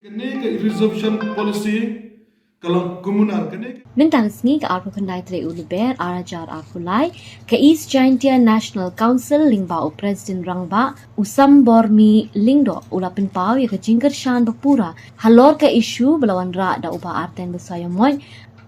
Reservation policy kalau komunal kene Bintang sengi ke arpu kendai tere uliber arajar arpulai ke East Jaintia National Council lingba o Presiden Rangba usam bormi lingdo ulapin pau ya ke jingker shan bapura halor ke isu belawan ra da uba arten besaya moy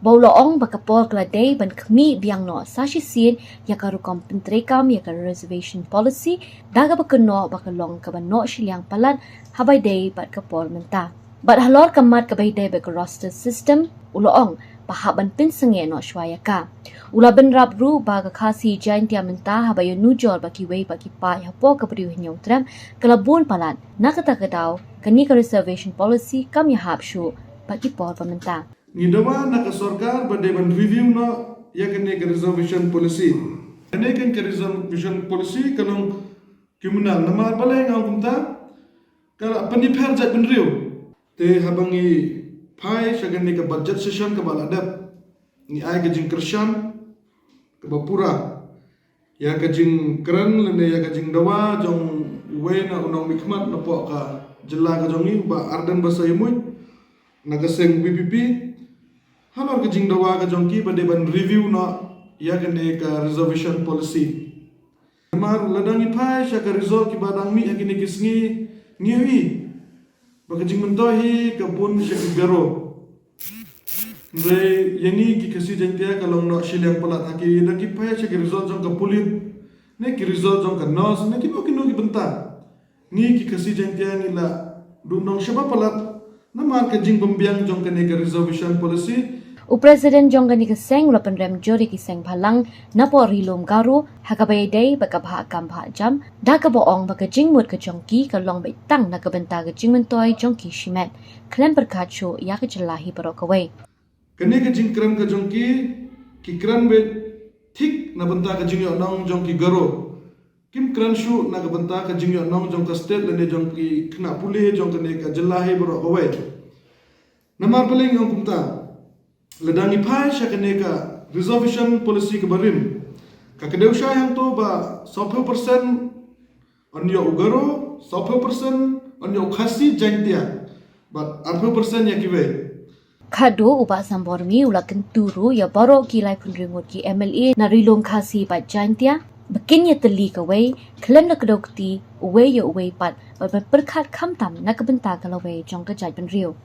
Baulaong bakapol keladai ban kemi biang no sashi sin ya karu kompentrekam ya ka reservation policy daga bakeno bakalong ka ban no shiliang palat habai day bat kapol menta. Bat halor kamat kabay day bak roster system uloong pahaban pinsengi no shwaya ka. Ula ben rabru baga kasi Jaintia menta habayo nujol baki way baki pa hapo kapriu hinyong tram kalabun palat nakata kadaw kani ka reservation policy kam ya hapshu baki pol pamenta. ni dawa na ka sarkar ba de ban review na ya kene ka reservation policy kene kan ka reservation policy kalong komunal namar balay ngau kumta kala panipher jat ben riu te habangi phai sagani ka budget session ka baladap ni ay ka jing kershan ka bapura ya ka jing kran lene ya ka jing dawa jong we na unong mikmat na po ka jela ka jongi ba ardan basaymuy nagaseng BPP halor ka jing dawa ka jongki ba de ban review na ya kene ka reservation policy mar ladang ipai sha ka result ki badang mi akini kisngi ngiwi baka jing mentohi ka bun sha ki garo re yani ki kasi jengtia kalong no shiliang palat haki da ki pai sha ki result jong ka pulit ne ki result jong ka nos ne ki no ki benta ni ki kasi jengtia ni la dunong shaba palat namar ka jing pembiang jong kene ka reservation policy U Presiden jonggani ke seng ulapan rem jori ki seng palang napo rilom garu hakabay day baka bha kam bha jam da ka boong baka jingmut ke jongki ka long bai tang na ka benta ka jingmentoy jongki shimet klem berkacu ya ke jelahi barokaway kene ka jingkran ka jongki ki kran be thik na benta ka jingyo nong jongki garo kim kran shu na ka benta ka jingyo nong jong ka state lene jongki khna pule jong kene ka jelahi barokaway namar paling ngom kumta ladang ipai sha kene ka reservation policy ka barim ka kedeu sha yang to ba 100% onyo ugaro 100% onyo khasi Jaintia but 100% ya kiwe Kado uba sambormi ula kenturu ya baro kilai punringut ki MLA na rilom kasi pat Jaintia Bakin ya teli kaway klem na kadokti uwe ya uwe pat berkat kamtam na kabenta kalaway jong ka jai penriu